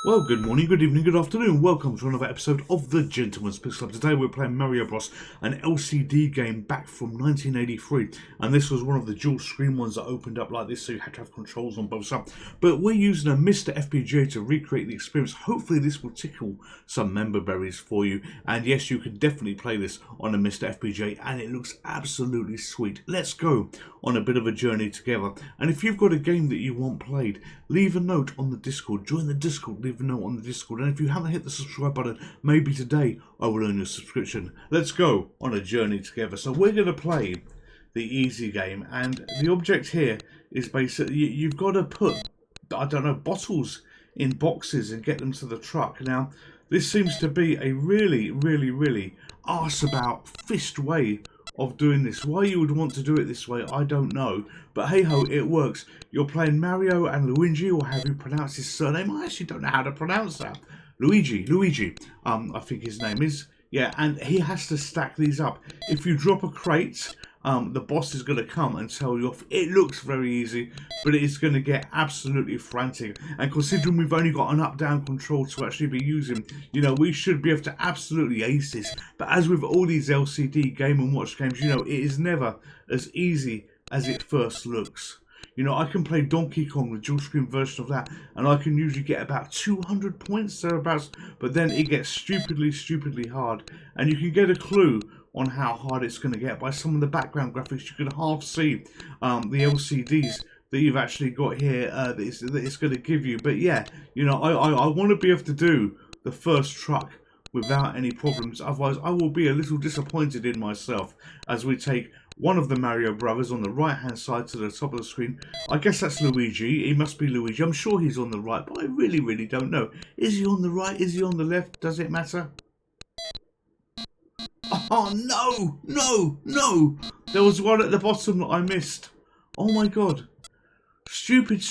Well, good morning, good evening, good afternoon. Welcome to another episode of the Gentleman's Pixel Club. Today we're playing Mario Bros, an LCD game back from 1983. And this was one of the dual screen ones that opened up like this, so you had to have controls on both sides. But we're using a MiSTER FPGA to recreate the experience. Hopefully this will tickle some member berries for you. And yes, you can definitely play this on a MiSTER FPGA, and it looks absolutely sweet. Let's go on a bit of a journey together. And if you've got a game that you want played, leave a note on the Discord. Join the Discord, leave a note on the Discord, and if you haven't hit the subscribe button, maybe today I will earn your subscription. Let's go on a journey together. So we're going to play the easy game, and the object here is basically you've got to put, I don't know, bottles in boxes and get them to the truck. Now this seems to be a really arse about fist way of doing this. Why you would want to do it this way, I don't know, but hey ho, it works. You're playing Mario and Luigi, or have you pronounced his surname? I actually don't know how to pronounce that. Luigi, I think his name is. Yeah, and he has to stack these up. If you drop a crate, the boss is going to come and tell you off. It looks very easy, but it's going to get absolutely frantic. And considering we've only got an up-down control to actually be using, you know, we should be able to absolutely ace this. But as with all these LCD Game & Watch games, you know, it is never as easy as it first looks. You know, I can play Donkey Kong, the dual screen version of that, and I can usually get about 200 points thereabouts, but then it gets stupidly hard. And you can get a clue on how hard it's going to get by some of the background graphics. You can half see the LCDs that you've actually got here that it's going to give you. But yeah, you know, I want to be able to do the first truck without any problems. Otherwise, I will be a little disappointed in myself as we take one of the Mario brothers on the right hand side to the top of the screen. I guess that's Luigi. He must be Luigi. I'm sure he's on the right, but I really don't know. Is he on the right? Is he on the left? Does it matter? Oh no! There was one at the bottom that I missed. Oh my god. Stupid.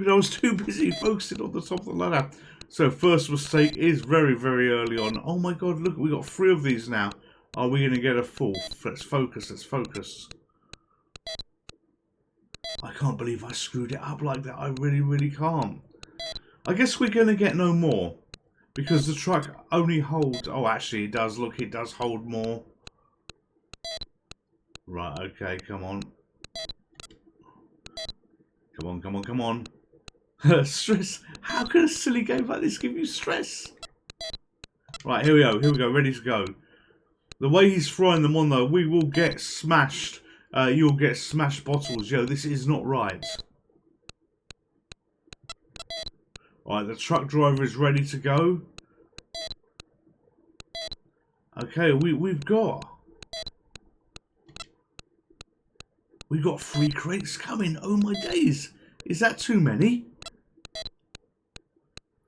I was too busy focusing on the top of the ladder. So first mistake is very early on. Oh my god, look, we got 3 of these now. Are we going to get a 4th? Let's focus. I can't believe I screwed it up like that. I really can't. I guess we're going to get no more, because the truck only holds... Oh, actually, it does. Look, it does hold more. Right, okay, come on. Come on. Stress. How can a silly game like this give you stress? Right, here we go. Ready to go. The way he's throwing them on, though, we will get smashed. You'll get smashed bottles. Yo, this is not right. Alright, the truck driver is ready to go. Okay, we've got 3 crates coming. Oh my days. Is that too many?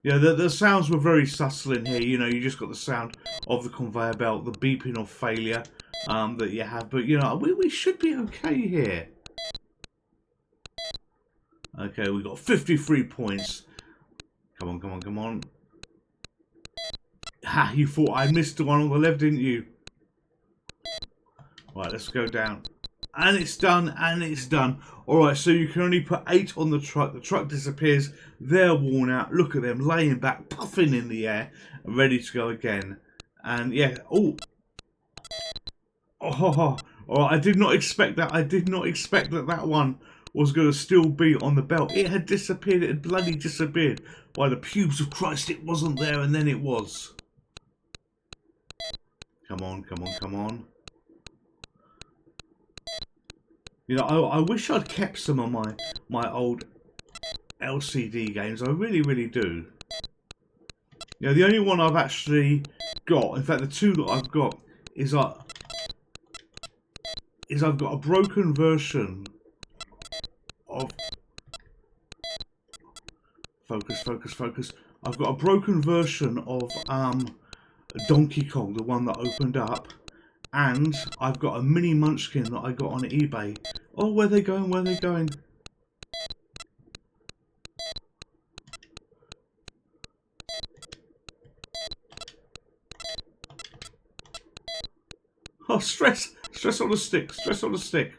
Yeah, the sounds were very subtle in here. You know, you just got the sound of the conveyor belt, the beeping of failure that you have. But, you know, we should be okay here. Okay, we got 53 points. Come on. Ha, you thought I missed the one on the left, didn't you? Right, let's go down. And it's done. Alright, so you can only put 8 on the truck. The truck disappears. They're worn out. Look at them laying back, puffing in the air, ready to go again. And yeah, alright, I did not expect that. That one was going to still be on the belt. It had disappeared. It had bloody disappeared. By the pubes of Christ, it wasn't there, and then it was. Come on. You know, I wish I'd kept some of my old LCD games. I really do. You know, the only one I've actually got, in fact, the 2 that I've got is I've got a broken version of focus. I've got a broken version of Donkey Kong, the one that opened up. And I've got a mini munchkin that I got on eBay. Oh, where are they going? Oh, stress on the stick.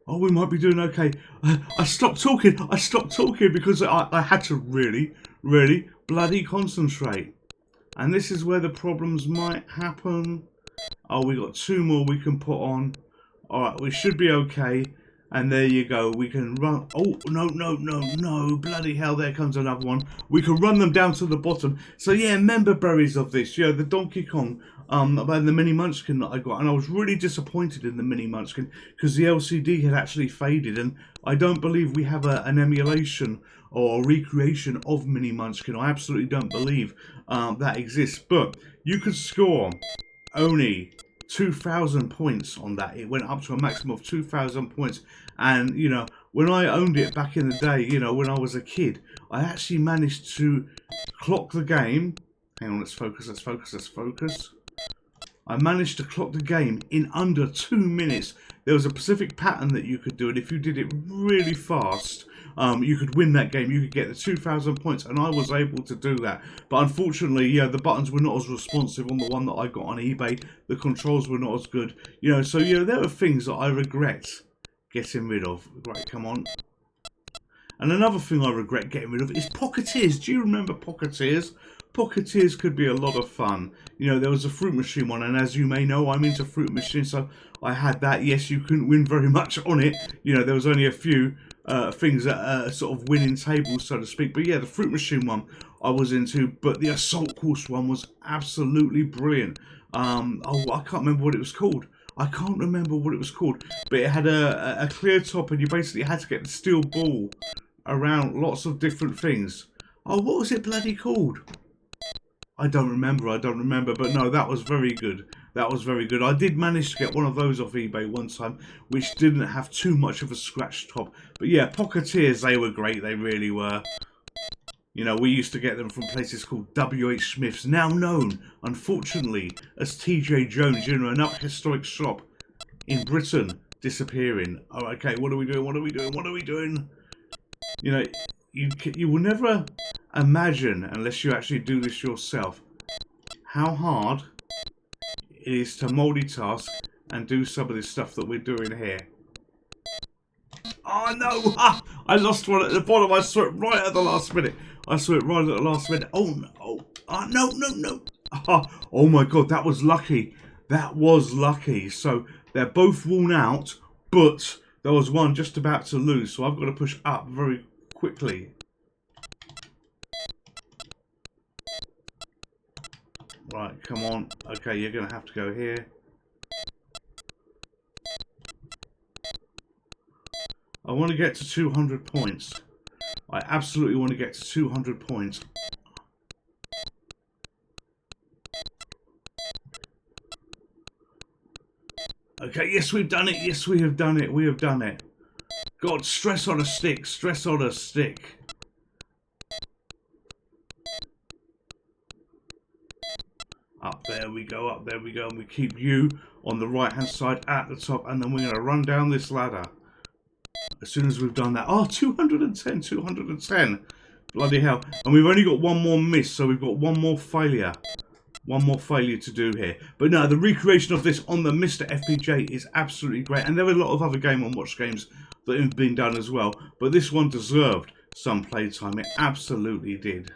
Oh, we might be doing okay. I stopped talking. I stopped talking because I had to really, really bloody concentrate. And this is where the problems might happen. Oh, we got 2 more we can put on. Alright, we should be okay. And there you go. We can run. Oh, no, no, no, no. Bloody hell, there comes another one. We can run them down to the bottom. So, yeah, member berries of this. Yeah, the Donkey Kong, and the Mini Munchkin that I got. And I was really disappointed in the Mini Munchkin because the LCD had actually faded. And I don't believe we have an emulation or a recreation of Mini Munchkin. I absolutely don't believe that exists. But you could score only 2,000 points on that. It went up to a maximum of 2,000 points. And, you know, when I owned it back in the day, you know, when I was a kid, I actually managed to clock the game. Hang on, let's focus, let's focus, let's focus. I managed to clock the game in under 2 minutes. There was a specific pattern that you could do, and if you did it really fast, you could win that game. You could get the 2,000 points, and I was able to do that. But unfortunately, yeah, the buttons were not as responsive on the one that I got on eBay. The controls were not as good. You know, so, you know, there are things that I regret getting rid of. Right, come on. And another thing I regret getting rid of is Pocketeers. Do you remember Pocketeers? Pocketeers could be a lot of fun. You know, there was a fruit machine one, and as you may know, I'm into fruit machines, so I had that. Yes, you couldn't win very much on it. You know, there was only a few things that sort of winning tables, so to speak. But yeah, the fruit machine one I was into, but the assault course one was absolutely brilliant. Oh, I can't remember what it was called. I can't remember what it was called, but it had a clear top, and you basically had to get the steel ball around lots of different things. Oh, what was it bloody called? I don't remember, but no, that was very good. That was very good. I did manage to get one of those off eBay one time, which didn't have too much of a scratch top. But yeah, Pocketeers, they were great, they really were. You know, we used to get them from places called W.H. Smith's, now known, unfortunately, as T.J. Jones, you know, another historic shop in Britain disappearing. Oh, okay, what are we doing? What are we doing? What are we doing? You know, you will never imagine, unless you actually do this yourself, how hard it is to multitask and do some of this stuff that we're doing here. Oh no! Ah, I lost one at the bottom. I saw it right at the last minute. I saw it right at the last minute. Oh no! Oh, no! No! No! Oh my god! That was lucky. That was lucky. So they're both worn out, but there was one just about to lose. So I've got to push up very quickly. Right, come on. Okay, you're going to have to go here. I want to get to 200 points. I absolutely want to get to 200 points. Okay, yes, we've done it. Yes, we have done it. We have done it. God, stress on a stick. Stress on a stick. Up there we go, up there we go. And we keep you on the right-hand side at the top. And then we're going to run down this ladder. As soon as we've done that. Oh, 210, 210. Bloody hell. And we've only got one more miss, so we've got one more failure. One more failure to do here. But no, the recreation of this on the MiSTER FPGA is absolutely great. And there are a lot of other Game & Watch games that have been done as well. But this one deserved some playtime. It absolutely did.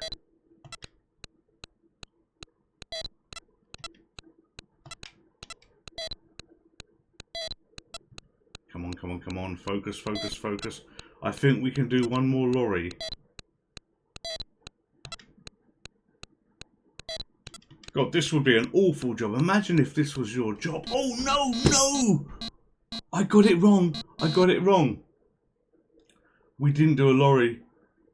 Come on, come on, come on. Focus, focus, focus. I think we can do one more lorry. God, this would be an awful job. Imagine if this was your job. Oh, no, no! I got it wrong. I got it wrong. We didn't do a lorry.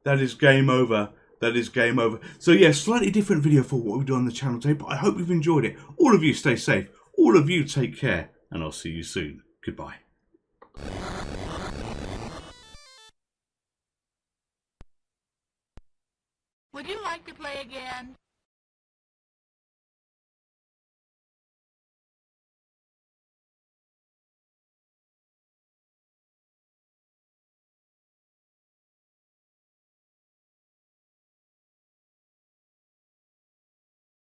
That is game over. That is game over. So, yeah, slightly different video for what we do on the channel today, but I hope you've enjoyed it. All of you stay safe. All of you take care. And I'll see you soon. Goodbye. Would you like to play again?